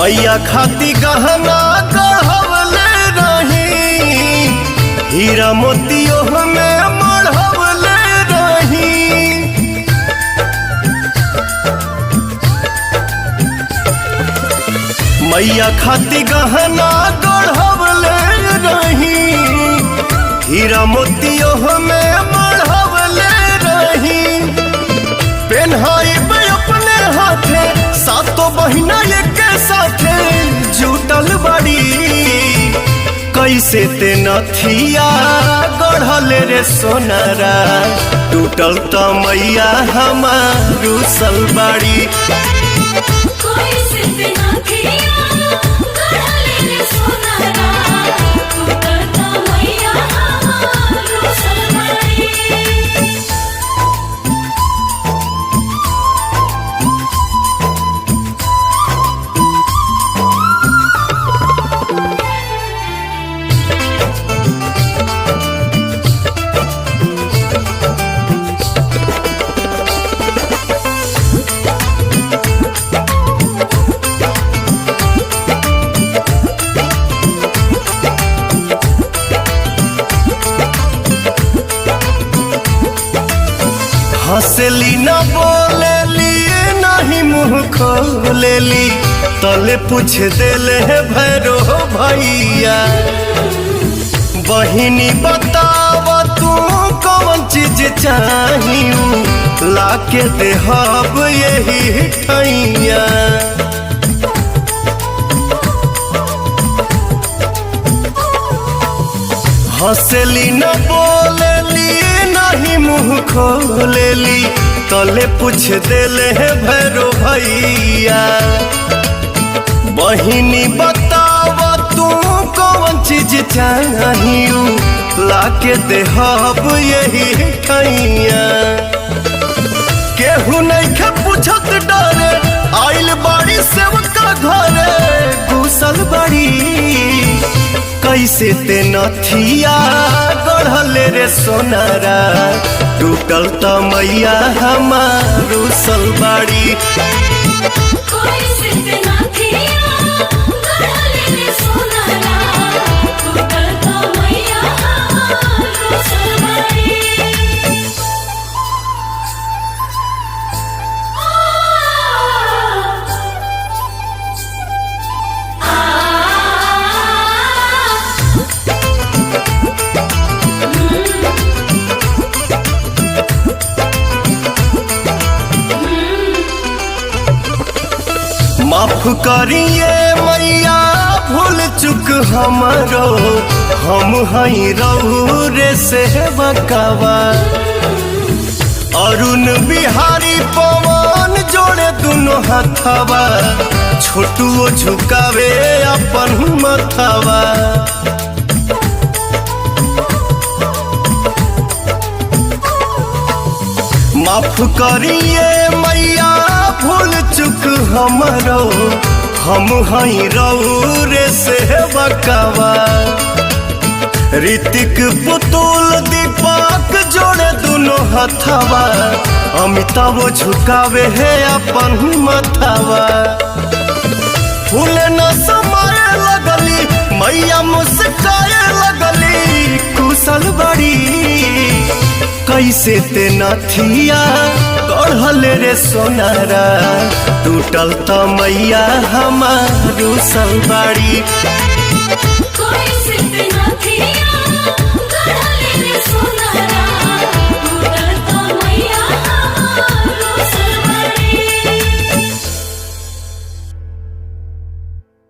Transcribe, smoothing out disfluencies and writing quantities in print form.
मैया खाती गहना गढ़वले रही, हीरा मोतियों में मढ़वले रही। मैया खाती गहना गढ़वले रही, हीरा मोतियों में मढ़वले रही। पेन्हाई अपने हाथे सातों बहिना एक साथे जुटल बड़ी। कैसे ते नथिया गढ़ल रे सोनारा, टूटल त मैया हमार रुसल बाड़ी। हंसली न बोलेली नहीं मुँह खोलेली, तले पूछ देले है भैरो भैया। बहिनी बताव तू कौन चीज चाहिए, लाके देहब यही ठैया। हंसली न बोलेली नहीं मुँह खोलेली, तले पूछ देले है भैरो भैया। बहिनी बताव तू कौन चीज चाहिए, लाके देहब यही ठैया। केहू नहीं खे पूछत डरे, आइल बाड़ी सेवका घरे घुसल बाड़ी। कैसे ते नथिया गढ़ल रे सोनारा, टूटल त मैया हमार रुसल बाड़ी। माफ करिए मैया भूल चुक हमरो, हम हई रउरे सेवकवा। अरुण बिहारी पवन जोड़े दुनो हथवा, छोटुओ झुकावे अपन मथवा। माफ करिए मैया भूल चुक हमरो, हम हई रउरे सेवकवा। ऋतिक पुतुल दीपक जोड़े दुनो हथवा, अमिताभ झुकावे है अपन मथवा। फूल न समाए लगली मैया मुस्काए लगली, कुशल बड़ी। कैसे ते नथिया गढ़ल रे सोनारा, टूटल त मैया हमार रुसल बाड़ी। कैसे ते नथिया